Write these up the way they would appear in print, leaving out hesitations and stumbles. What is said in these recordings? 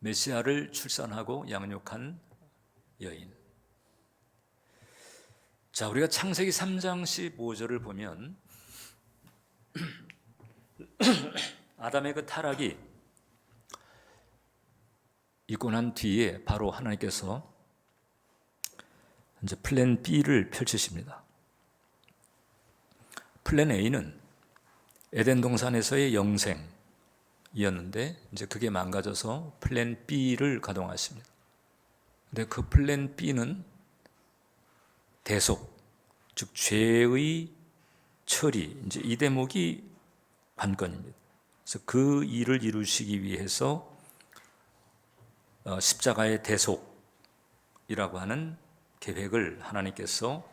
메시아를 출산하고 양육한 여인. 자, 우리가 창세기 3장 15절을 보면 아담의 그 타락이 있고 난 뒤에 바로 하나님께서 이제 플랜 B를 펼치십니다. 플랜 A는 에덴 동산에서의 영생이었는데 이제 그게 망가져서 플랜 B를 가동하십니다. 근데 그 플랜 B는 대속, 즉 죄의 처리, 이제 이 대목이 관건입니다. 그래서 그 일을 이루시기 위해서 십자가의 대속이라고 하는 계획을 하나님께서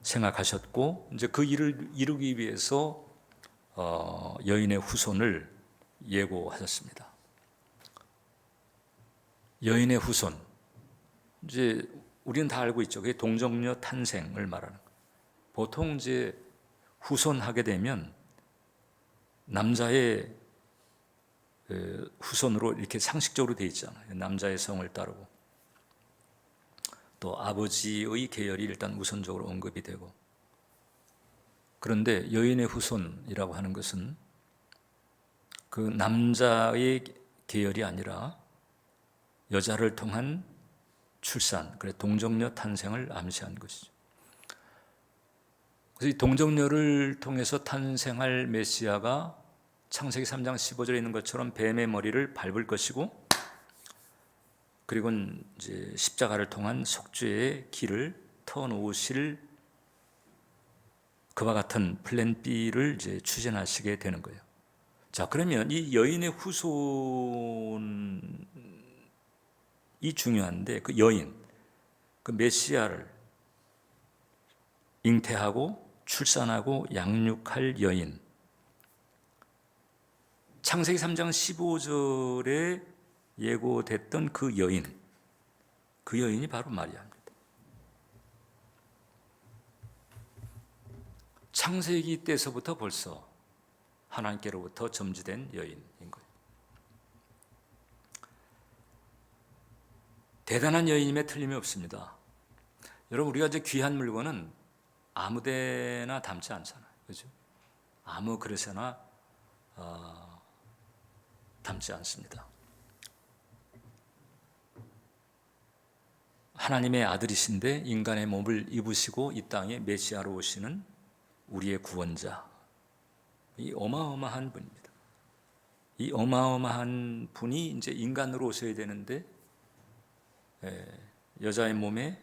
생각하셨고, 이제 그 일을 이루기 위해서 여인의 후손을 예고하셨습니다. 여인의 후손, 이제 우리는 다 알고 있죠. 그게 동정녀 탄생을 말하는 거예요. 보통 이제 후손하게 되면 남자의 후손으로 이렇게 상식적으로 되어 있잖아요. 남자의 성을 따르고 또 아버지의 계열이 일단 우선적으로 언급이 되고, 그런데 여인의 후손이라고 하는 것은 그 남자의 계열이 아니라 여자를 통한 출산, 그래 동정녀 탄생을 암시한 것이죠. 그래서 이 동정녀를 통해서 탄생할 메시아가 창세기 3장 15절에 있는 것처럼 뱀의 머리를 밟을 것이고, 그리고 이제 십자가를 통한 속죄의 길을 터놓으실 그와 같은 플랜 B를 이제 추진하시게 되는 거예요. 자, 그러면 이 여인의 후손이 중요한데, 그 여인, 그 메시아를 잉태하고 출산하고 양육할 여인, 창세기 3장 15절에 예고됐던 그 여인이 바로 마리아입니다. 창세기 때서부터 벌써 하나님께로부터 점지된 여인인 거예요. 대단한 여인임에 틀림이 없습니다. 여러분, 우리가 이제 귀한 물건은 아무데나 담지 않잖아요, 그렇죠? 아무 그릇에나 담지 않습니다. 하나님의 아들이신데 인간의 몸을 입으시고 이 땅에 메시아로 오시는 우리의 구원자, 이 어마어마한 분입니다. 이 어마어마한 분이 이제 인간으로 오셔야 되는데 여자의 몸에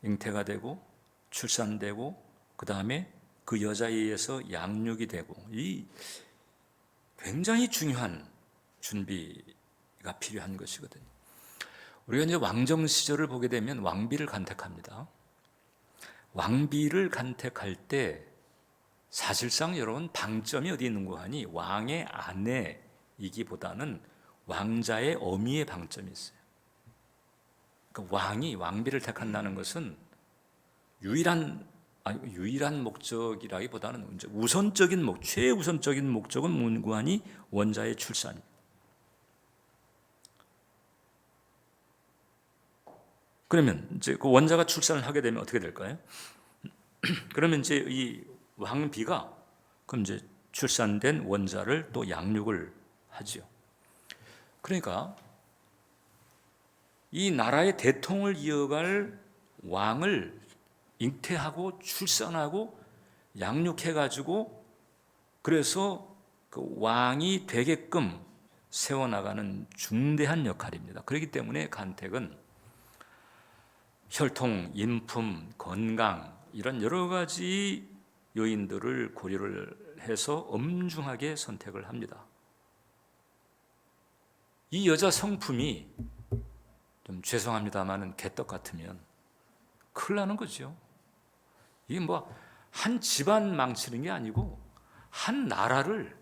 잉태가 되고 출산되고 그 다음에 그 여자에 의해서 양육이 되고, 이 굉장히 중요한 준비가 필요한 것이거든요. 우리가 이제 왕정 시절을 보게 되면 왕비를 간택합니다. 왕비를 간택할 때 사실상 여러분 방점이 어디 있는 거 하니 왕의 아내이기보다는 왕자의 어미의 방점이 있어요. 그러니까 왕이 왕비를 택한다는 것은 유일한 목적이라기보다는 이제 최우선적인 목적은 무관히 원자의 출산입니다. 그러면 이제 그 원자가 출산을 하게 되면 어떻게 될까요? 그러면 이제 이 왕비가 그럼 이제 출산된 원자를 또 양육을 하지요. 그러니까 이 나라의 대통을 이어갈 왕을 잉태하고 출산하고 양육해가지고 그래서 그 왕이 되게끔 세워나가는 중대한 역할입니다. 그렇기 때문에 간택은 혈통, 인품, 건강 이런 여러 가지 요인들을 고려를 해서 엄중하게 선택을 합니다. 이 여자 성품이 좀 죄송합니다만은 개떡 같으면 큰일 나는 거죠. 이게 뭐 한 집안 망치는 게 아니고 한 나라를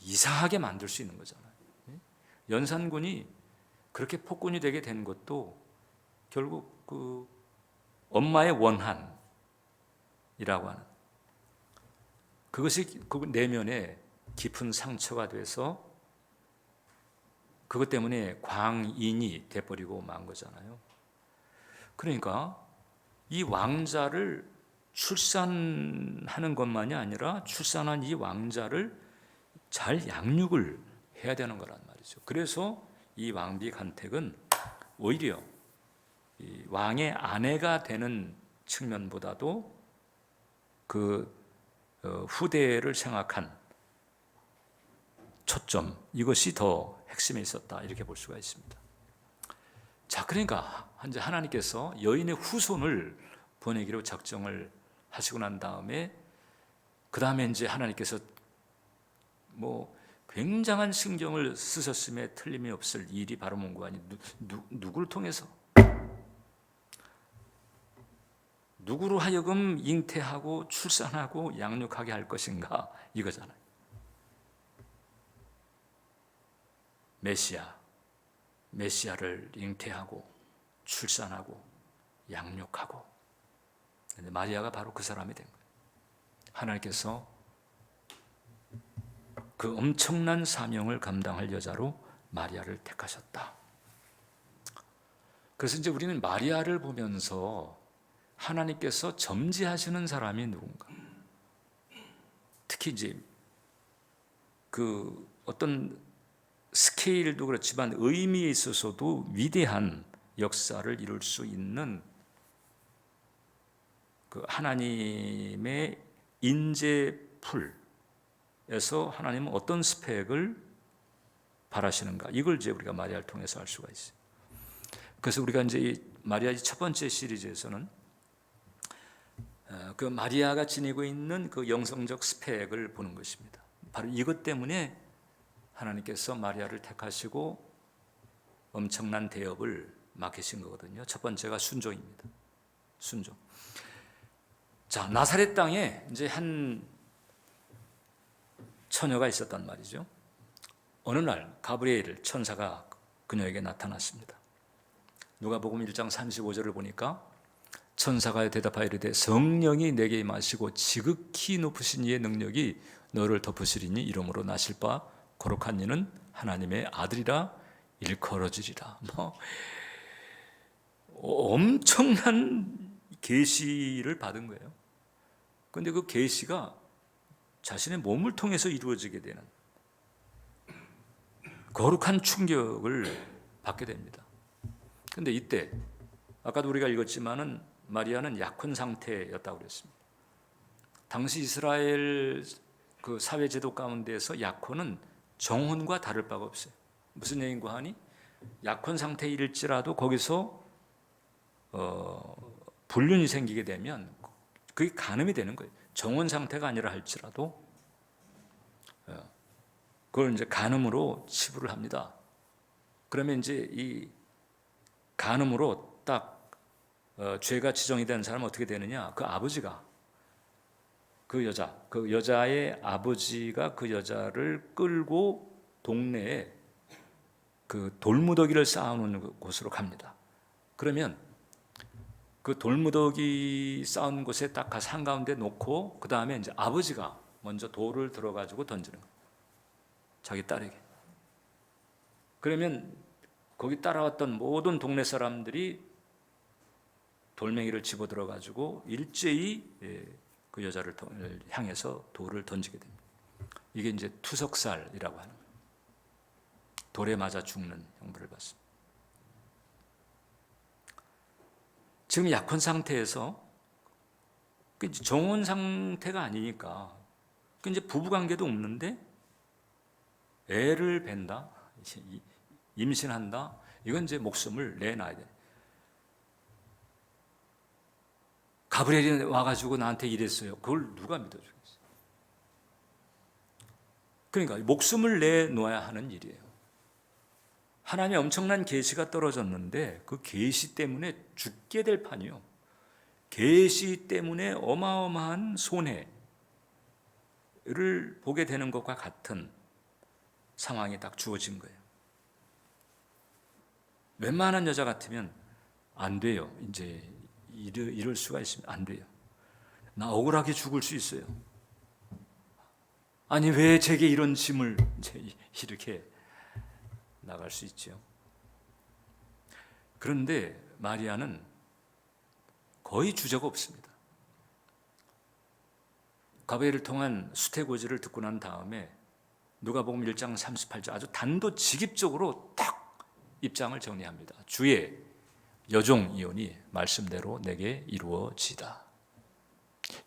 이상하게 만들 수 있는 거잖아요. 연산군이 그렇게 폭군이 되게 된 것도 결국 그 엄마의 원한이라고 하는 그것이 그 내면에 깊은 상처가 돼서 그 그것 때문에 광인이 돼버리고 만 거잖아요. 그러니까 이 왕자를 출산하는 것만이 아니라 출산한 이 왕자를 잘 양육을 해야 되는 거란 말이죠. 그래서 이 왕비 간택은 오히려 이 왕의 아내가 되는 측면보다도 그 후대를 생각한 초점, 이것이 더 핵심에 있었다, 이렇게 볼 수가 있습니다. 자, 그러니까 이제 하나님께서 여인의 후손을 보내기로 작정을 하시고 난 다음에 그 다음에 이제 하나님께서 뭐 굉장한 신경을 쓰셨음에 틀림이 없을 일이 바로 뭔가 아니 누구를 통해서, 누구로 하여금 잉태하고 출산하고 양육하게 할 것인가, 이거잖아요. 메시아를 잉태하고 출산하고 양육하고, 마리아가 바로 그 사람이 된 거예요. 하나님께서 그 엄청난 사명을 감당할 여자로 마리아를 택하셨다. 그래서 이제 우리는 마리아를 보면서 하나님께서 점지하시는 사람이 누군가, 특히 이제 그 어떤 스케일도 그렇지만 의미에 있어서도 위대한 역사를 이룰 수 있는 그 하나님의 인재풀에서 하나님은 어떤 스펙을 바라시는가, 이걸 이제 우리가 마리아를 통해서 알 수가 있어요. 그래서 우리가 이제 이 마리아의 첫 번째 시리즈에서는 그 마리아가 지니고 있는 그 영성적 스펙을 보는 것입니다. 바로 이것 때문에 하나님께서 마리아를 택하시고 엄청난 대업을 맡기신 거거든요. 첫 번째가 순종입니다. 순종. 자, 나사렛 땅에 이제 한 처녀가 있었단 말이죠. 어느 날 가브리엘 천사가 그녀에게 나타났습니다. 누가복음 1장 35절을 보니까 천사가 대답하여 이르되 성령이 내게 임하시고 지극히 높으신 이의 능력이 너를 덮으시리니 이러므로 나실 바 거룩한 이는 하나님의 아들이라 일컬어지리라. 엄청난 계시를 받은 거예요. 그런데 그 계시가 자신의 몸을 통해서 이루어지게 되는 거룩한 충격을 받게 됩니다. 그런데 이때 아까도 우리가 읽었지만은 마리아는 약혼 상태였다고 그랬습니다. 당시 이스라엘 그 사회 제도 가운데서 약혼은 정혼과 다를 바가 없어요. 무슨 얘기인가 하니 약혼 상태일지라도 거기서 불륜이 생기게 되면 그게 간음이 되는 거예요. 정혼 상태가 아니라 할지라도 그걸 이제 간음으로 치부를 합니다. 그러면 이제 이 간음으로 딱 죄가 지정이 된 사람은 어떻게 되느냐? 그 아버지가 그 여자의 아버지가 그 여자를 끌고 동네에 그 돌무더기를 쌓아놓는 곳으로 갑니다. 그러면 그 돌무더기 쌓은 곳에 딱 가서 한가운데 놓고 그 다음에 이제 아버지가 먼저 돌을 들어가지고 던지는 거예요. 자기 딸에게. 그러면 거기 따라왔던 모든 동네 사람들이 돌멩이를 집어 들어가지고 일제히 그 여자를 향해서 돌을 던지게 됩니다. 이게 이제 투석살이라고 하는 거예요. 돌에 맞아 죽는 형벌을 받습니다. 지금 약혼 상태에서 정혼 상태가 아니니까 이제 부부 관계도 없는데 애를 벤다, 임신한다. 이건 이제 목숨을 내놔야 돼. 가브리엘이 와가지고 나한테 이랬어요. 그걸 누가 믿어주겠어요? 그러니까 목숨을 내놓아야 하는 일이에요. 하나님의 엄청난 계시가 떨어졌는데 그 계시 때문에 죽게 될 판이요. 계시 때문에 어마어마한 손해를 보게 되는 것과 같은 상황이 딱 주어진 거예요. 웬만한 여자 같으면 안 돼요. 이제 이럴 수가 있습니다. 안 돼요. 나 억울하게 죽을 수 있어요. 아니 왜 제게 이런 짐을 이렇게 나갈 수 있죠. 그런데 마리아는 거의 주저가 없습니다. 가브리엘을 통한 수태고지를 듣고 난 다음에 누가복음 1장 38절 아주 단도직입적으로 딱 입장을 정리합니다. 주의 여종이오니 말씀대로 내게 이루어지다.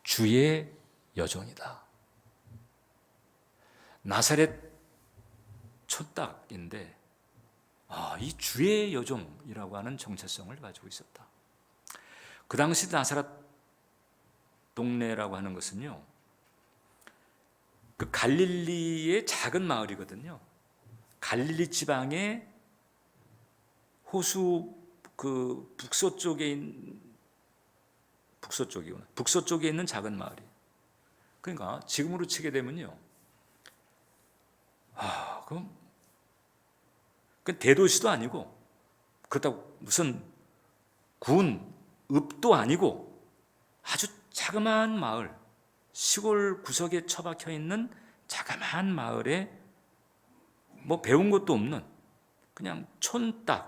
주의 여종이다. 나사렛 촌딱인데 이 주의 여종이라고 하는 정체성을 가지고 있었다. 그 당시 나사렛 동네라고 하는 것은요, 그 갈릴리의 작은 마을이거든요. 갈릴리 지방의 호수 그 북서쪽에 있는 작은 마을이에요. 그러니까 지금으로 치게 되면요, 그럼 그 대도시도 아니고 그렇다고 무슨 군 읍도 아니고 아주 자그마한 마을, 시골 구석에 처박혀 있는 자그마한 마을에 뭐 배운 것도 없는 그냥 촌딱인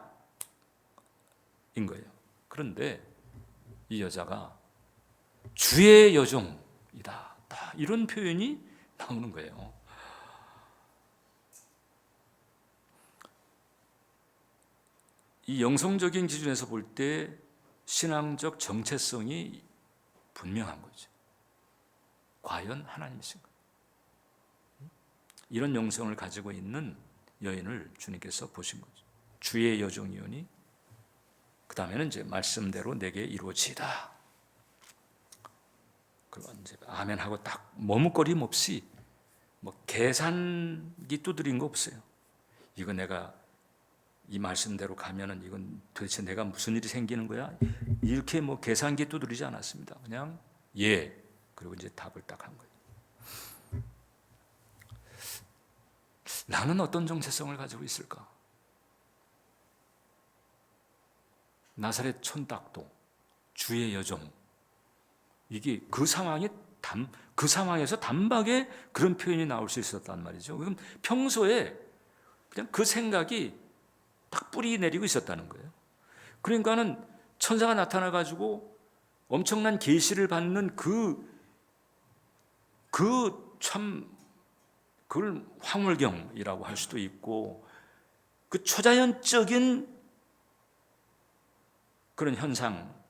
거예요. 그런데 이 여자가 주의 여종이다, 이런 표현이 나오는 거예요. 이 영성적인 기준에서 볼 때 신앙적 정체성이 분명한 거죠. 과연 하나님이신가? 이런 영성을 가지고 있는 여인을 주님께서 보신 거죠. 주의 여종이오니 그 다음에는 이제 말씀대로 내게 이루어지이다. 그리고 이제 아멘하고 딱 머뭇거림 없이 뭐 계산기 두드린 거 없어요. 이거 내가 이 말씀대로 가면은 이건 도대체 내가 무슨 일이 생기는 거야? 이렇게 뭐 계산기 두드리지 않았습니다. 그냥 예. 그리고 이제 답을 딱 한 거예요. 나는 어떤 정체성을 가지고 있을까? 나사렛 촌딱도 주의 여종. 이게 그 상황에서 단박에 그런 표현이 나올 수 있었단 말이죠. 그럼 평소에 그냥 그 생각이 딱 뿌리 내리고 있었다는 거예요. 그러니까는 천사가 나타나 가지고 엄청난 계시를 받는 그걸 황홀경이라고 할 수도 있고, 그 초자연적인 그런 현상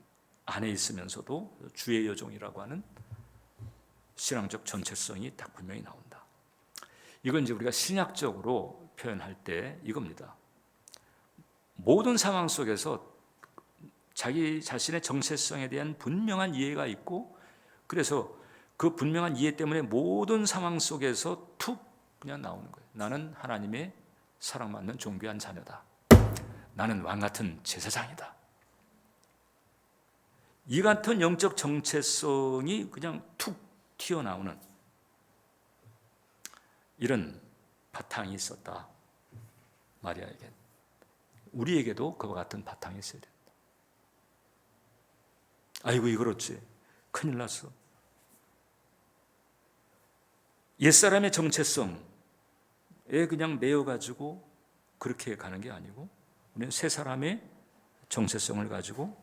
안에 있으면서도 주의 여종이라고 하는 신앙적 전체성이 딱 분명히 나온다. 이건 이제 우리가 신약적으로 표현할 때 이겁니다. 모든 상황 속에서 자기 자신의 정체성에 대한 분명한 이해가 있고, 그래서 그 분명한 이해 때문에 모든 상황 속에서 툭 그냥 나오는 거예요. 나는 하나님의 사랑받는 존귀한 자녀다. 나는 왕같은 제사장이다. 이 같은 영적 정체성이 그냥 툭 튀어나오는 이런 바탕이 있었다. 마리아에게. 우리에게도 그와 같은 바탕이 있어야 된다. 아이고 이거 그렇지. 큰일 났어. 옛사람의 정체성에 그냥 매여가지고 그렇게 가는 게 아니고, 우리는 새 사람의 정체성을 가지고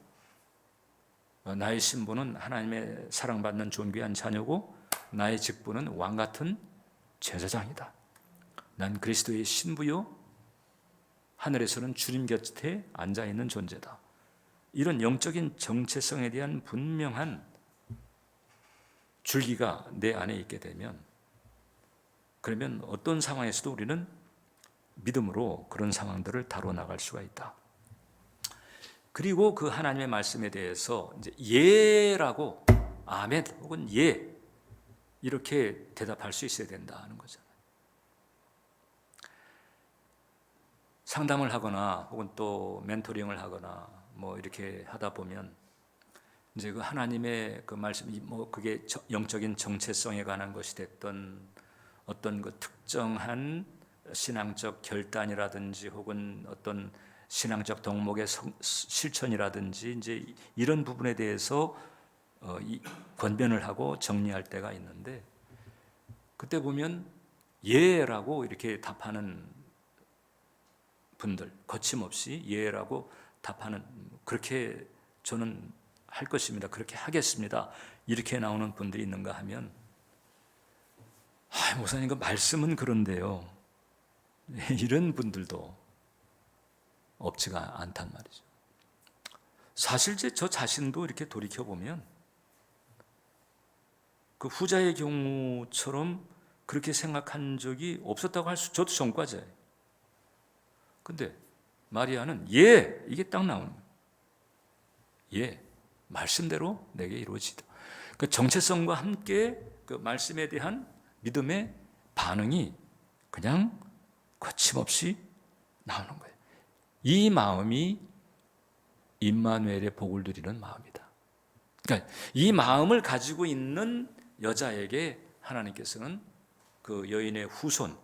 나의 신분은 하나님의 사랑받는 존귀한 자녀고, 나의 직분은 왕같은 제사장이다. 난 그리스도의 신부요, 하늘에서는 주님 곁에 앉아있는 존재다. 이런 영적인 정체성에 대한 분명한 줄기가 내 안에 있게 되면, 그러면 어떤 상황에서도 우리는 믿음으로 그런 상황들을 다뤄나갈 수가 있다. 그리고 그 하나님의 말씀에 대해서 이제 예라고 아멘 혹은 예 이렇게 대답할 수 있어야 된다는 거잖아요. 상담을 하거나 혹은 또 멘토링을 하거나 뭐 이렇게 하다 보면 이제 그 하나님의 그 말씀이 뭐 그게 영적인 정체성에 관한 것이 됐던 어떤 그 특정한 신앙적 결단이라든지 혹은 어떤 신앙적 덕목의 실천이라든지 이제 이런 부분에 대해서 권변을 하고 정리할 때가 있는데, 그때 보면 예라고 이렇게 답하는 분들 거침없이 예라고 답하는, 그렇게 저는 할 것입니다, 그렇게 하겠습니다, 이렇게 나오는 분들이 있는가 하면, 목사님 그 말씀은 그런데요, 이런 분들도 없지가 않단 말이죠. 사실 저 자신도 이렇게 돌이켜보면 그 후자의 경우처럼 그렇게 생각한 적이 없었다고 저도 전과자예요. 근데 마리아는 예, 이게 딱 나오는 거예요. 예, 말씀대로 내게 이루어지다. 그 정체성과 함께 그 말씀에 대한 믿음의 반응이 그냥 거침없이 나오는 거예요. 이 마음이 임마누엘의 복을 누리는 마음이다. 그러니까 이 마음을 가지고 있는 여자에게 하나님께서는 그 여인의 후손,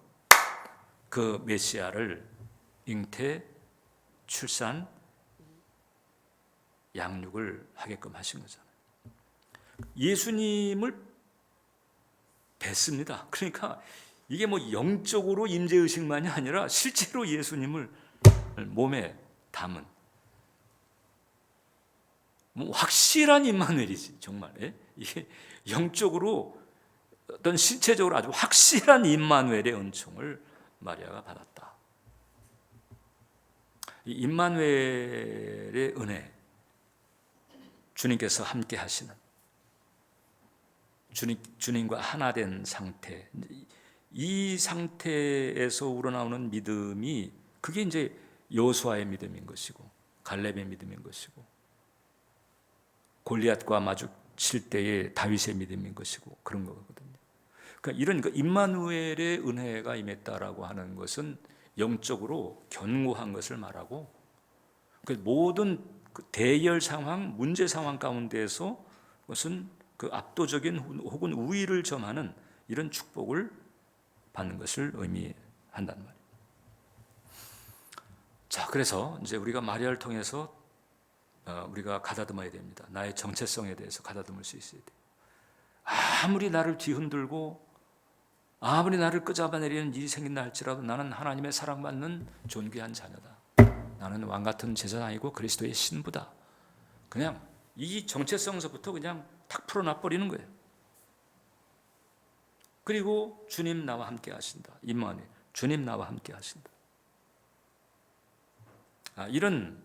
그 메시아를 잉태, 출산, 양육을 하게끔 하신 거잖아요. 예수님을 뵀습니다. 그러니까 이게 뭐 영적으로 임재의식만이 아니라 실제로 예수님을 몸에 담은 뭐 확실한 임마누엘이지, 정말. 이게 영적으로 어떤 신체적으로 아주 확실한 임마누엘의 은총을 마리아가 받았다. 이 임마누엘의 은혜, 주님께서 함께 하시는, 주님과 하나 된 상태, 이 상태에서 우러나오는 믿음이, 그게 이제 여호수아의 믿음인 것이고 갈렙의 믿음인 것이고 골리앗과 마주칠 때의 다윗의 믿음인 것이고 그런 거거든요. 그러니까 이런 임마누엘의 은혜가 임했다라고 하는 것은 영적으로 견고한 것을 말하고, 모든 대열 상황, 문제 상황 가운데에서 무슨 그 압도적인 혹은 우위를 점하는 이런 축복을 받는 것을 의미한단 말이에요. 자, 그래서 이제 우리가 마리아를 통해서 우리가 가다듬어야 됩니다. 나의 정체성에 대해서 가다듬을 수 있어야 돼요. 아무리 나를 뒤흔들고 아무리 나를 끄잡아내리는 일이 생긴다 할지라도 나는 하나님의 사랑받는 존귀한 자녀다. 나는 왕같은 제자가 아니고 그리스도의 신부다. 그냥 이 정체성에서부터 그냥 탁 풀어놔 버리는 거예요. 그리고 주님 나와 함께 하신다. 임마누엘, 주님 나와 함께 하신다. 이런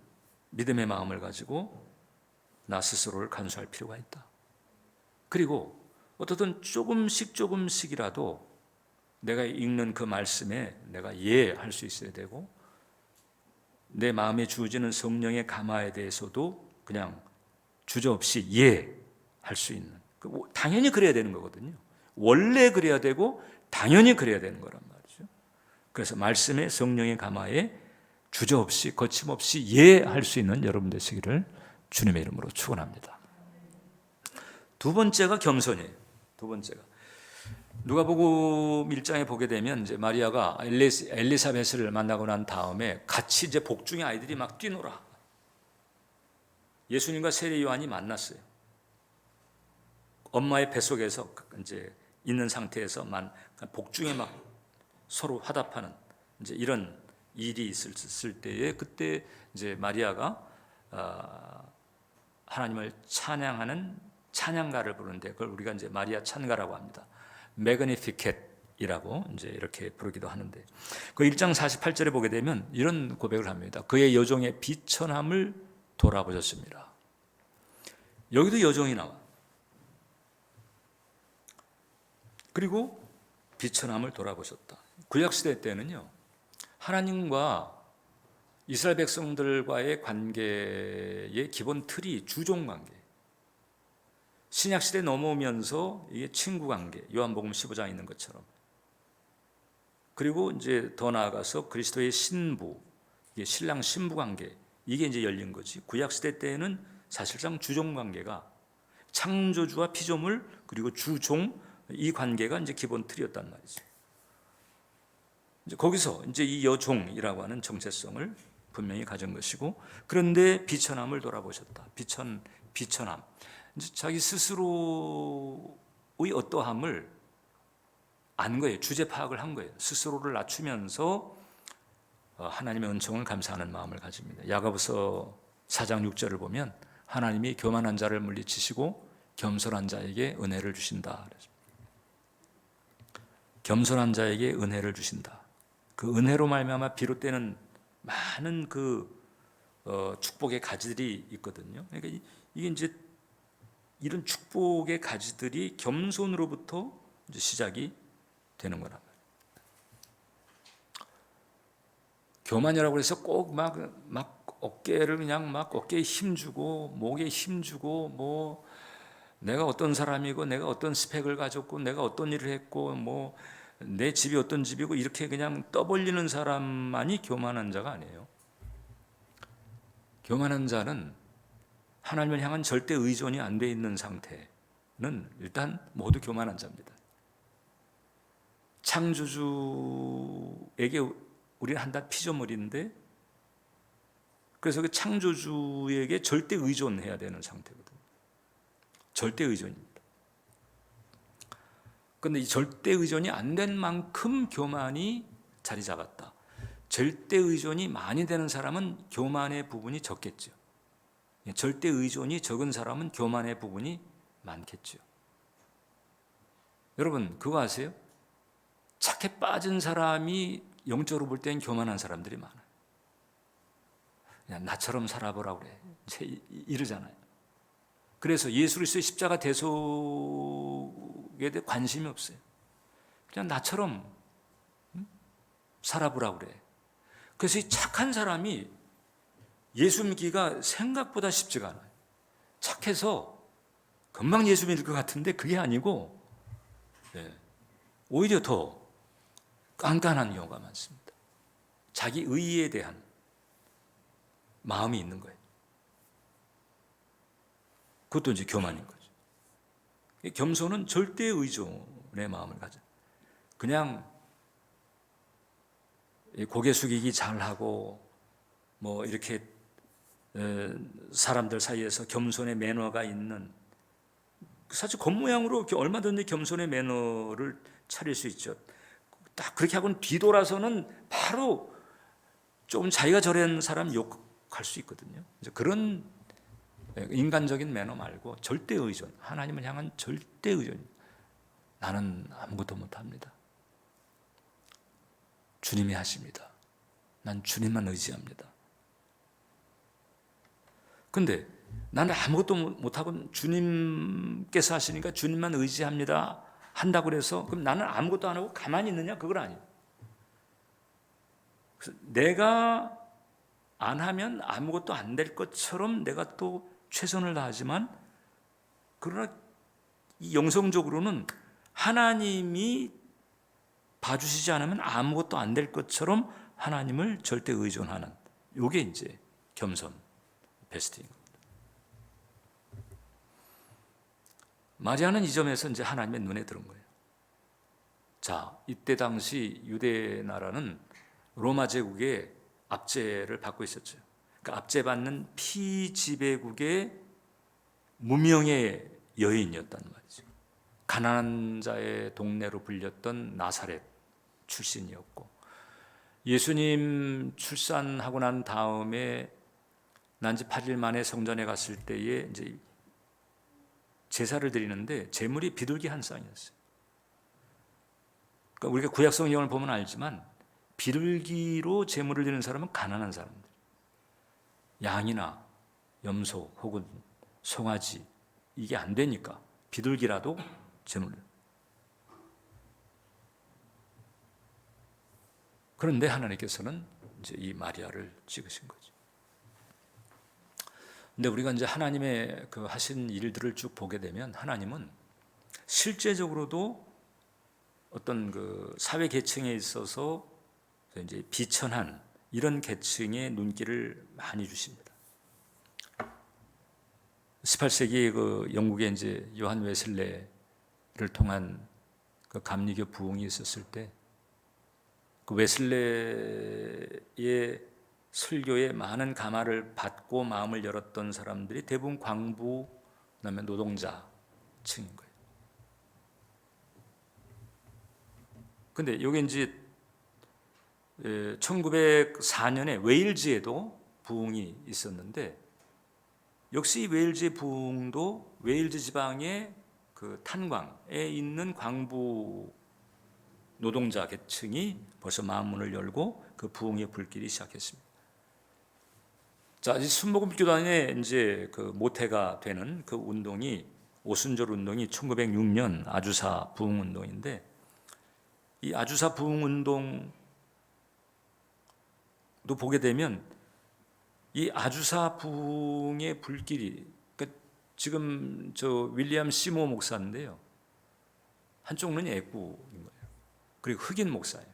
믿음의 마음을 가지고 나 스스로를 간수할 필요가 있다. 그리고 어떻든 조금씩이라도 내가 읽는 그 말씀에 내가 할 수 있어야 되고, 내 마음에 주어지는 성령의 감화에 대해서도 그냥 주저없이 할 수 있는, 당연히 그래야 되는 거거든요. 원래 그래야 되고 당연히 그래야 되는 거란 말이죠. 그래서 말씀의 성령의 감화에 주저없이 거침없이 할 수 있는 여러분 되시기를 주님의 이름으로 축원합니다. 두 번째가 겸손이에요. 두 번째가 누가복음 1장에 보게 되면 이제 마리아가 엘리사벳을 만나고 난 다음에 같이 이제 복중의 아이들이 막 뛰놀아. 예수님과 세례 요한이 만났어요. 엄마의 뱃속에서 이제 있는 상태에서만 복중에 막 서로 화답하는 이제 이런 일이 있을 때에, 그때 이제 마리아가 하나님을 찬양하는 찬양가를 부르는데 그걸 우리가 이제 마리아 찬가라고 합니다. 매그니피켓이라고 이제 이렇게 부르기도 하는데, 그 1장 48절에 보게 되면 이런 고백을 합니다. 그의 여종의 비천함을 돌아보셨습니다. 여기도 여종이 나와. 그리고 비천함을 돌아보셨다. 구약시대 때는요, 하나님과 이스라엘 백성들과의 관계의 기본 틀이 주종관계, 신약시대 넘어오면서 이게 친구관계, 요한복음 15장에 있는 것처럼, 그리고 이제 더 나아가서 그리스도의 신부, 이게 신랑 신부관계, 이게 이제 열린 거지. 구약시대 때에는 사실상 주종관계가 창조주와 피조물 그리고 주종, 이 관계가 이제 기본 틀이었단 말이죠. 이제 거기서 이제 이 여종이라고 하는 정체성을 분명히 가진 것이고, 그런데 비천함을 돌아보셨다. 비천함. 이제 자기 스스로의 어떠함을 안 거예요. 주제 파악을 한 거예요. 스스로를 낮추면서 하나님의 은총을 감사하는 마음을 가집니다. 야고보서 4장 6절을 보면 하나님이 교만한 자를 물리치시고 겸손한 자에게 은혜를 주신다. 겸손한 자에게 은혜를 주신다. 그 은혜로 말미암아 비롯되는 많은 축복의 가지들이 있거든요. 그러니까 이게 이제 이런 축복의 가지들이 겸손으로부터 이제 시작이 되는 거란 말이에요. 교만이라고 해서 꼭 막 어깨를 그냥 막 어깨에 힘주고 목에 힘주고 뭐 내가 어떤 사람이고 내가 어떤 스펙을 가졌고 내가 어떤 일을 했고 뭐 내 집이 어떤 집이고 이렇게 그냥 떠벌리는 사람만이 교만한 자가 아니에요. 교만한 자는 하나님을 향한 절대 의존이 안 돼 있는 상태는 일단 모두 교만한 자입니다. 창조주에게 우리는 한낱 피조물인데 그래서 그 창조주에게 절대 의존해야 되는 상태거든요. 절대 의존입니다. 그런데 이 절대 의존이 안 된 만큼 교만이 자리 잡았다. 절대 의존이 많이 되는 사람은 교만의 부분이 적겠죠. 절대 의존이 적은 사람은 교만의 부분이 많겠죠. 여러분 그거 아세요? 착해 빠진 사람이 영적으로 볼 때는 교만한 사람들이 많아요. 그냥 나처럼 살아보라고 그래. 이러잖아요. 그래서 예수 그리스도의 십자가 대속에 대해 관심이 없어요. 그냥 나처럼 살아보라고 그래. 그래서 이 착한 사람이 예수 믿기가 생각보다 쉽지가 않아요. 착해서 금방 예수 믿을 것 같은데 그게 아니고 오히려 더 깐깐한 경우가 많습니다. 자기 의의에 대한 마음이 있는 거예요. 그것도 이제 교만인 거죠. 겸손은 절대 의존의 마음을 가져. 그냥 고개 숙이기 잘하고 뭐 이렇게 사람들 사이에서 겸손의 매너가 있는, 사실 겉모양으로 얼마든지 겸손의 매너를 차릴 수 있죠. 딱 그렇게 하고는 뒤돌아서는 바로 좀 자기가 저런 사람 욕할 수 있거든요. 이제 그런 인간적인 매너 말고 절대 의존, 하나님을 향한 절대 의존. 나는 아무것도 못합니다. 주님이 하십니다. 난 주님만 의지합니다. 근데 나는 아무것도 못하고 주님께서 하시니까 주님만 의지합니다 한다고 그래서 그럼 나는 아무것도 안 하고 가만히 있느냐? 그건 아니에요. 내가 안 하면 아무것도 안 될 것처럼 내가 또 최선을 다하지만, 그러나 이 영성적으로는 하나님이 봐주시지 않으면 아무것도 안 될 것처럼 하나님을 절대 의존하는, 이게 이제 겸손 베스트인 겁니다. 마리아는 이 점에서 이제 하나님의 눈에 들은 거예요. 자, 이때 당시 유대 나라는 로마 제국의 압제를 받고 있었죠. 그러니까 압제받는 피지배국의 무명의 여인이었단 말이죠. 가난한 자의 동네로 불렸던 나사렛 출신이었고, 예수님 출산하고 난 다음에 난지 8일 만에 성전에 갔을 때에 이제 제사를 드리는데 제물이 비둘기 한 쌍이었어요. 그러니까 우리가 구약 성경을 보면 알지만 비둘기로 제물을 드리는 사람은 가난한 사람들, 양이나 염소 혹은 송아지 이게 안 되니까 비둘기라도 제물을. 그런데 하나님께서는 이제 이 마리아를 찍으신 거죠. 근데 우리가 이제 하나님의 그 하신 일들을 쭉 보게 되면 하나님은 실제적으로도 어떤 그 사회 계층에 있어서 이제 비천한 이런 계층의 눈길을 많이 주십니다. 18세기 그 영국에 이제 요한 웨슬레를 통한 그 감리교 부흥이 있었을 때 그 웨슬레의 설교에 많은 감화를 받고 마음을 열었던 사람들이 대부분 광부, 그다음에 노동자층인 거예요. 근데 여기 이제 1904년에 웨일즈에도 부흥이 있었는데, 역시 웨일즈의 부흥도 웨일즈 지방의 그 탄광에 있는 광부 노동자 계층이 벌써 마음문을 열고 그 부흥의 불길이 시작했습니다. 자, 이 순복음교단의 이제 그 모태가 되는 그 운동이 오순절 운동이 1906년 아주사 부흥 운동인데, 이 아주사 부흥 운동도 보게 되면 이 아주사 부흥의 불길이, 그러니까 지금 저 윌리엄 시모 목사인데요, 한쪽 눈이 애꾸인 거예요. 그리고 흑인 목사예요.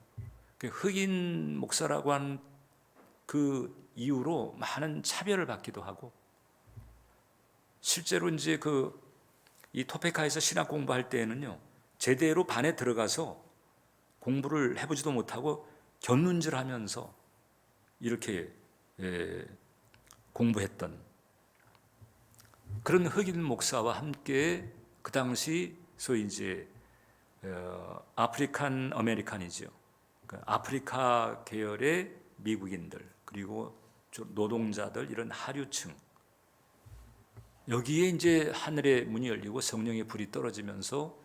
흑인 목사라고 한 그 이유로 많은 차별을 받기도 하고, 실제로 이제 이 토페카에서 신학 공부할 때에는요, 제대로 반에 들어가서 공부를 해보지도 못하고 곁눈질하면서 이렇게 공부했던 그런 흑인 목사와 함께 그 당시 소위 이제 아프리칸 아메리칸이죠. 그러니까 아프리카 계열의 미국인들, 그리고 노동자들, 이런 하류층, 여기에 이제 하늘의 문이 열리고 성령의 불이 떨어지면서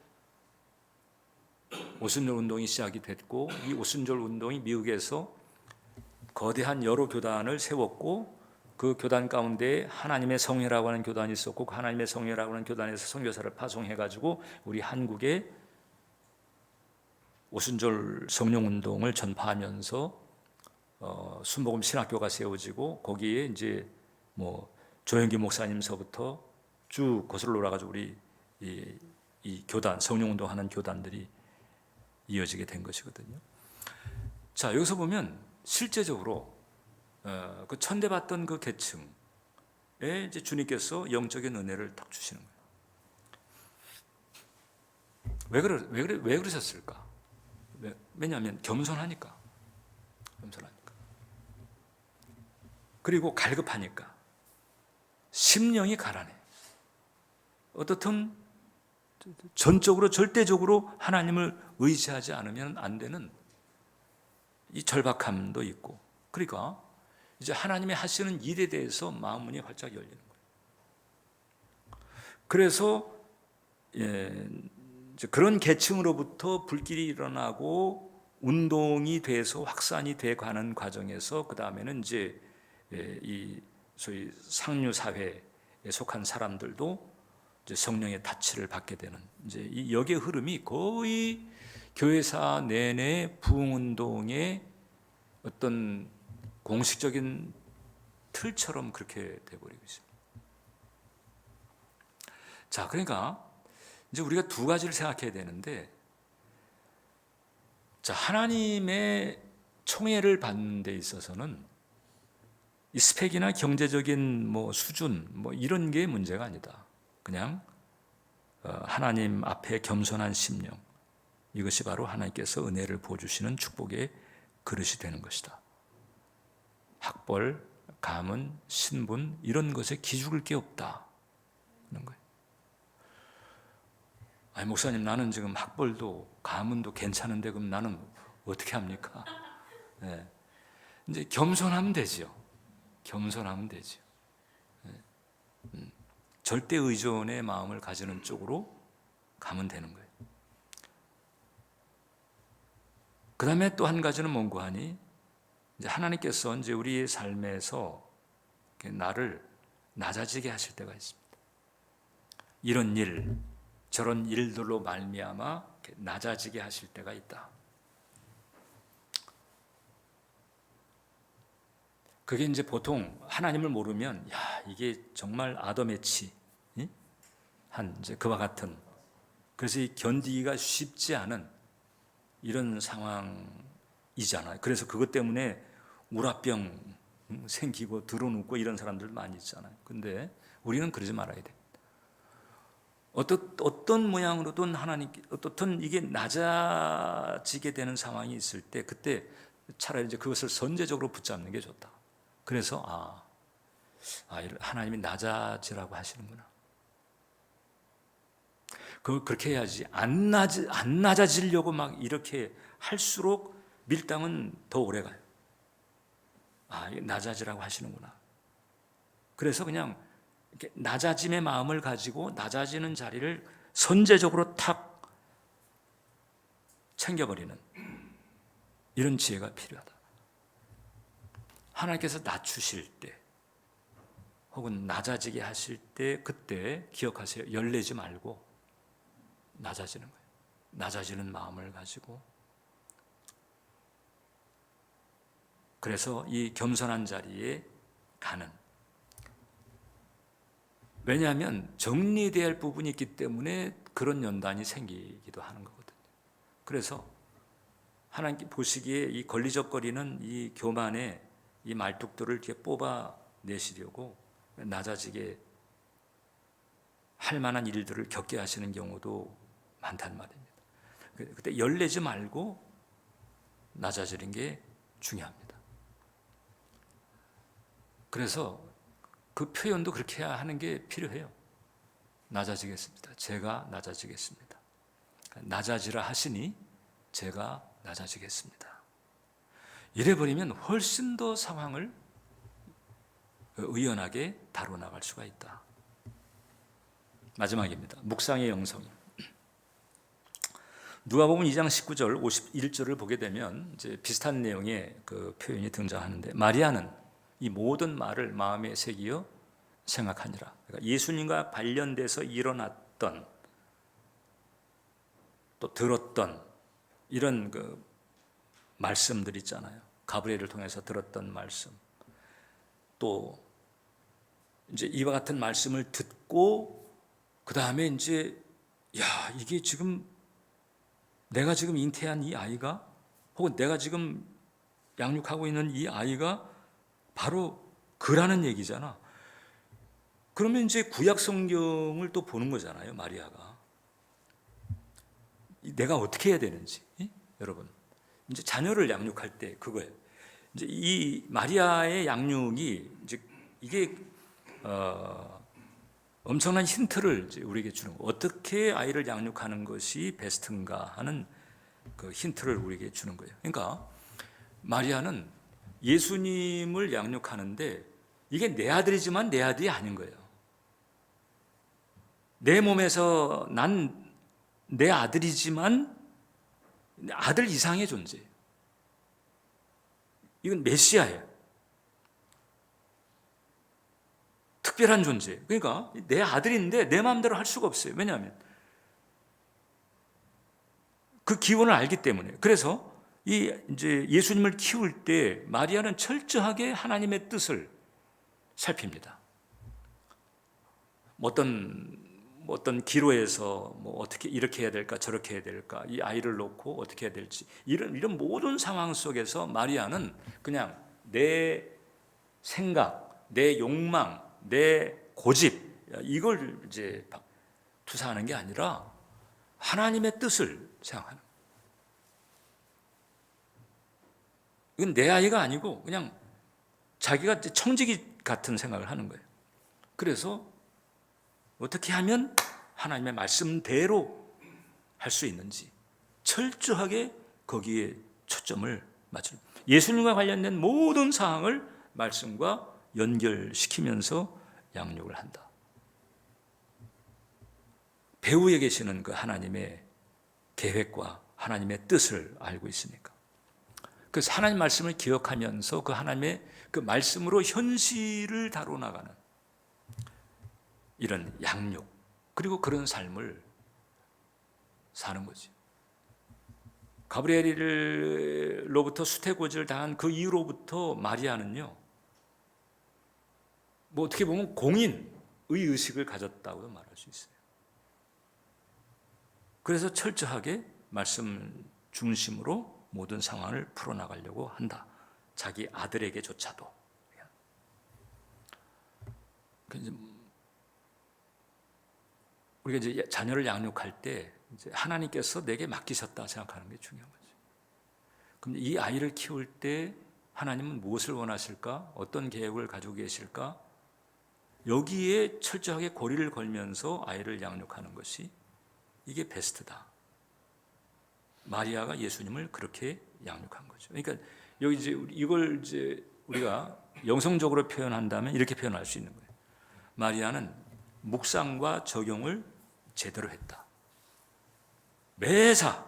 오순절 운동이 시작이 됐고, 이 오순절 운동이 미국에서 거대한 여러 교단을 세웠고, 그 교단 가운데 하나님의 성회라고 하는 교단이 있었고, 그 하나님의 성회라고 하는 교단에서 선교사를 파송해가지고 우리 한국에 오순절 성령 운동을 전파하면서 순복음 신학교가 세워지고, 거기에 이제 뭐 조영기 목사님서부터 쭉 거슬러 올라가지고 우리 이 교단, 성령 운동하는 교단들이 이어지게 된 것이거든요. 자, 여기서 보면 실제적으로 그 천대받던 그 계층에 이제 주님께서 영적인 은혜를 딱 주시는 거예요. 왜 그러셨을까? 왜냐하면 겸손하니까. 그리고 갈급하니까. 심령이 가라네. 어떻든 전적으로 절대적으로 하나님을 의지하지 않으면 안 되는 이 절박함도 있고, 그러니까 이제 하나님의 하시는 일에 대해서 마음 문이 활짝 열리는 거예요. 그래서 이제 그런 계층으로부터 불길이 일어나고 운동이 돼서 확산이 돼 가는 과정에서, 그 다음에는 이제 이 소위 상류 사회에 속한 사람들도 이제 성령의 타치를 받게 되는, 이제 이 역의 흐름이 거의 교회사 내내 부흥 운동의 어떤 공식적인 틀처럼 그렇게 돼버리고 있습니다. 자, 그러니까 이제 우리가 두 가지를 생각해야 되는데, 자, 하나님의 총애를 받는 데 있어서는 이 스펙이나 경제적인 뭐 수준 뭐 이런 게 문제가 아니다. 그냥 하나님 앞에 겸손한 심령, 이것이 바로 하나님께서 은혜를 부어주시는 축복의 그릇이 되는 것이다. 학벌, 가문, 신분 이런 것에 기죽을 게 없다 하는 거예요. 아니 목사님, 나는 지금 학벌도 가문도 괜찮은데 그럼 나는 어떻게 합니까? 네. 이제 겸손하면 되죠. 겸손하면 되죠. 절대 의존의 마음을 가지는 쪽으로 가면 되는 거예요. 그 다음에 또 한 가지는 뭔고 하니, 이제 하나님께서 이제 우리의 삶에서 나를 낮아지게 하실 때가 있습니다. 이런 일, 저런 일들로 말미암아 낮아지게 하실 때가 있다. 그게 이제 보통 하나님을 모르면, 야, 이게 정말 아담의 치, 한 이제 그와 같은, 그래서 견디기가 쉽지 않은 이런 상황이잖아요. 그래서 그것 때문에 우라병 생기고 드러눕고 이런 사람들 많이 있잖아요. 근데 우리는 그러지 말아야 돼. 어떤 모양으로든 하나님께, 어떻든 이게 낮아지게 되는 상황이 있을 때, 그때 차라리 이제 그것을 선제적으로 붙잡는 게 좋다. 그래서 하나님이 낮아지라고 하시는구나. 그렇게 해야지. 안 낮아지려고 막 이렇게 할수록 밀당은 더 오래 가요. 이게 낮아지라고 하시는구나. 그래서 그냥 이렇게 낮아짐의 마음을 가지고 낮아지는 자리를 선제적으로 탁 챙겨버리는 이런 지혜가 필요하다. 하나님께서 낮추실 때 혹은 낮아지게 하실 때 그때 기억하세요. 열내지 말고 낮아지는 거예요. 낮아지는 마음을 가지고. 그래서 이 겸손한 자리에 가는. 왜냐하면 정리되어야 할 부분이 있기 때문에 그런 연단이 생기기도 하는 거거든요. 그래서 하나님께 보시기에 이 걸리적거리는 이 교만의 이 말뚝들을 이렇게 뽑아내시려고 낮아지게 할 만한 일들을 겪게 하시는 경우도 많단 말입니다. 그때 열내지 말고 낮아지는 게 중요합니다. 그래서 그 표현도 그렇게 하는 게 필요해요. 낮아지겠습니다. 제가 낮아지겠습니다. 낮아지라 하시니 제가 낮아지겠습니다. 이래버리면 훨씬 더 상황을 의연하게 다뤄나갈 수가 있다. 마지막입니다. 묵상의 영성. 누가복음 2장 19절 51절을 보게 되면 이제 비슷한 내용의 그 표현이 등장하는데 마리아는 이 모든 말을 마음에 새기어 생각하니라. 그러니까 예수님과 관련돼서 일어났던 또 들었던 이런 그 말씀들 있잖아요. 가브리엘을 통해서 들었던 말씀. 또 이제 이와 같은 말씀을 듣고 그 다음에 이제 이게 지금 내가 지금 잉태한 이 아이가 혹은 내가 지금 양육하고 있는 이 아이가 바로 그라는 얘기잖아. 그러면 이제 구약 성경을 또 보는 거잖아요, 마리아가. 내가 어떻게 해야 되는지. 여러분. 이제 자녀를 양육할 때 그거예요. 이제 이 마리아의 양육이 이제 이게 엄청난 힌트를 이제 우리에게 주는 거예요. 어떻게 아이를 양육하는 것이 베스트인가 하는 그 힌트를 우리에게 주는 거예요. 그러니까 마리아는 예수님을 양육하는데 이게 내 아들이지만 내 아들이 아닌 거예요. 내 몸에서 난 내 아들이지만 아들 이상의 존재예요. 이건 메시아예요. 특별한 존재예요. 그러니까 내 아들인데 내 마음대로 할 수가 없어요. 왜냐하면 그 기원을 알기 때문에. 그래서 이제 예수님을 키울 때 마리아는 철저하게 하나님의 뜻을 살핍니다. 어떤 기로에서 어떻게 이렇게 해야 될까 저렇게 해야 될까 이 아이를 놓고 어떻게 해야 될지 이런 모든 상황 속에서 마리아는 그냥 내 생각, 내 욕망, 내 고집 이걸 이제 투사하는 게 아니라 하나님의 뜻을 생각하는 거예요. 이건 내 아이가 아니고 그냥 자기가 청지기 같은 생각을 하는 거예요. 그래서 어떻게 하면 하나님의 말씀대로 할 수 있는지 철저하게 거기에 초점을 맞춥니다. 예수님과 관련된 모든 사항을 말씀과 연결시키면서 양육을 한다. 배후에 계시는 그 하나님의 계획과 하나님의 뜻을 알고 있으니까. 그래서 하나님 말씀을 기억하면서 그 하나님의 그 말씀으로 현실을 다뤄나가는 이런 양육 그리고 그런 삶을 사는 거지. 가브리엘로부터 수태고지를 당한 그 이후로부터 마리아는요, 어떻게 보면 공인의 의식을 가졌다고도 말할 수 있어요. 그래서 철저하게 말씀 중심으로 모든 상황을 풀어나가려고 한다. 자기 아들에게조차도. 우리가 이제 자녀를 양육할 때 이제 하나님께서 내게 맡기셨다 생각하는 게 중요한 거죠. 그럼 이 아이를 키울 때 하나님은 무엇을 원하실까? 어떤 계획을 가지고 계실까? 여기에 철저하게 고리를 걸면서 아이를 양육하는 것이 이게 베스트다. 마리아가 예수님을 그렇게 양육한 거죠. 그러니까 여기 이제 이걸 이제 우리가 영성적으로 표현한다면 이렇게 표현할 수 있는 거예요. 마리아는 묵상과 적용을 제대로 했다. 매사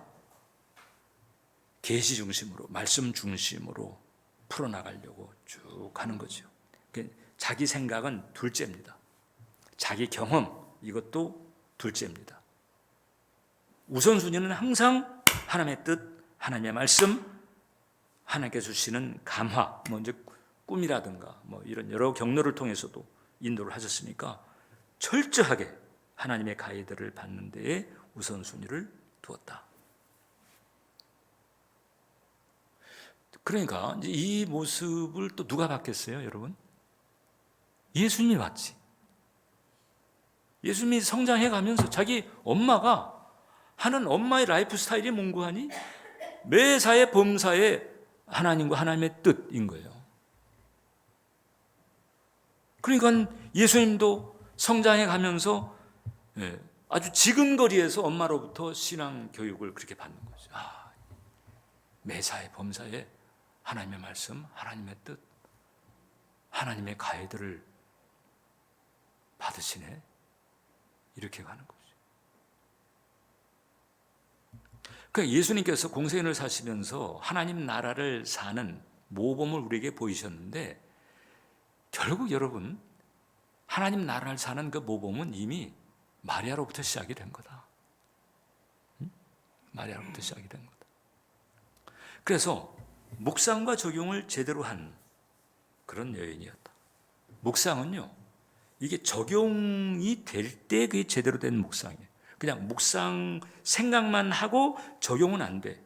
계시 중심으로, 말씀 중심으로 풀어나가려고 쭉 하는 거죠. 자기 생각은 둘째입니다. 자기 경험, 이것도 둘째입니다. 우선순위는 항상 하나님의 뜻, 하나님의 말씀, 하나님께서 주시는 감화, 이제 꿈이라든가 이런 여러 경로를 통해서도 인도를 하셨으니까 철저하게 하나님의 가이드를 받는 데에 우선순위를 두었다. 그러니까 이 모습을 또 누가 봤겠어요, 여러분? 예수님이 봤지. 예수님이 성장해 가면서 자기 엄마가 하는 엄마의 라이프 스타일이 뭔고하니? 매사에 범사에 하나님과 하나님의 뜻인 거예요. 그러니까 예수님도 성장해 가면서 아주 지근거리에서 엄마로부터 신앙 교육을 그렇게 받는 거죠. 매사에 범사에 하나님의 말씀, 하나님의 뜻, 하나님의 가이드를 받으시네. 이렇게 가는 거죠. 그러니까 예수님께서 공생애를 사시면서 하나님 나라를 사는 모범을 우리에게 보이셨는데, 결국 여러분 하나님 나라를 사는 그 모범은 이미 마리아로부터 시작이 된 거다. 마리아로부터 시작이 된 거다. 그래서 묵상과 적용을 제대로 한 그런 여인이었다. 묵상은요, 이게 적용이 될 때 그게 제대로 된 묵상이에요. 그냥 묵상 생각만 하고 적용은 안 돼.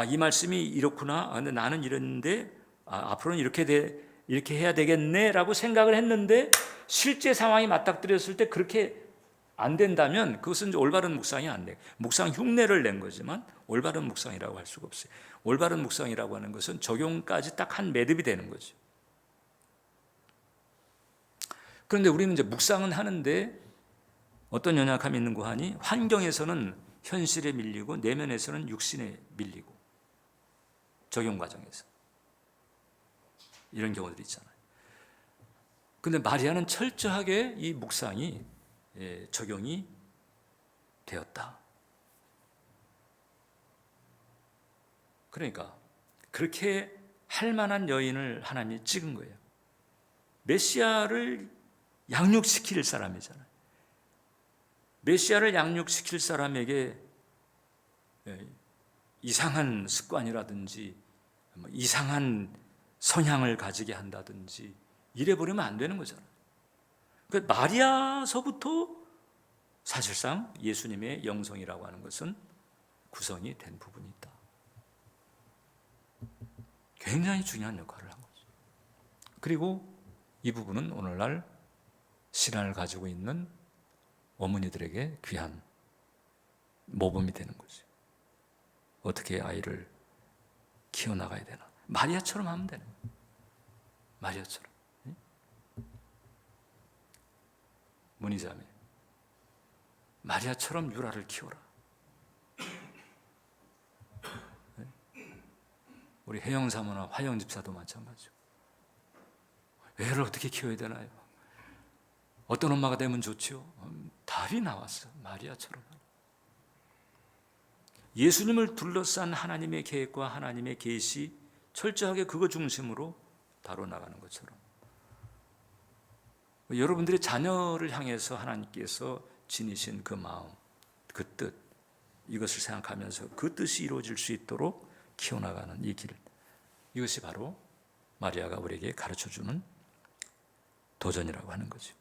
이 말씀이 이렇구나. 근데 나는 이랬는데 앞으로는 이렇게 해야 되겠네라고 생각을 했는데 실제 상황이 맞닥뜨렸을 때 그렇게 안 된다면 그것은 이제 올바른 묵상이 안 돼. 묵상 흉내를 낸 거지만 올바른 묵상이라고 할 수가 없어요. 올바른 묵상이라고 하는 것은 적용까지 딱 한 매듭이 되는 거죠. 그런데 우리는 이제 묵상은 하는데 어떤 연약함이 있는 거 하니? 환경에서는 현실에 밀리고 내면에서는 육신에 밀리고, 적용 과정에서 이런 경우들이 있잖아요. 그런데 마리아는 철저하게 이 묵상이 적용이 되었다. 그러니까 그렇게 할 만한 여인을 하나님이 찍은 거예요. 메시아를 양육시킬 사람이잖아요. 메시아를 양육시킬 사람에게 이상한 습관이라든지 이상한 성향을 가지게 한다든지 이래버리면 안 되는 거잖아요. 그러니까 마리아서부터 사실상 예수님의 영성이라고 하는 것은 구성이 된 부분이 있다. 굉장히 중요한 역할을 한 거죠. 그리고 이 부분은 오늘날 신앙을 가지고 있는 어머니들에게 귀한 모범이 되는 거죠. 어떻게 아이를 키워나가야 되나. 마리아처럼 하면 되는 거예요. 마리아처럼. 문희자매, 마리아처럼 유라를 키워라. 우리 혜영사모나 화영집사도 마찬가지고. 애를 어떻게 키워야 되나요? 어떤 엄마가 되면 좋지요? 답이 나왔어. 마리아처럼. 예수님을 둘러싼 하나님의 계획과 하나님의 계시, 철저하게 그거 중심으로 다뤄나가는 것처럼 여러분들의 자녀를 향해서 하나님께서 지니신 그 마음, 그 뜻, 이것을 생각하면서 그 뜻이 이루어질 수 있도록 키워나가는 이 길, 이것이 바로 마리아가 우리에게 가르쳐주는 도전이라고 하는 거죠.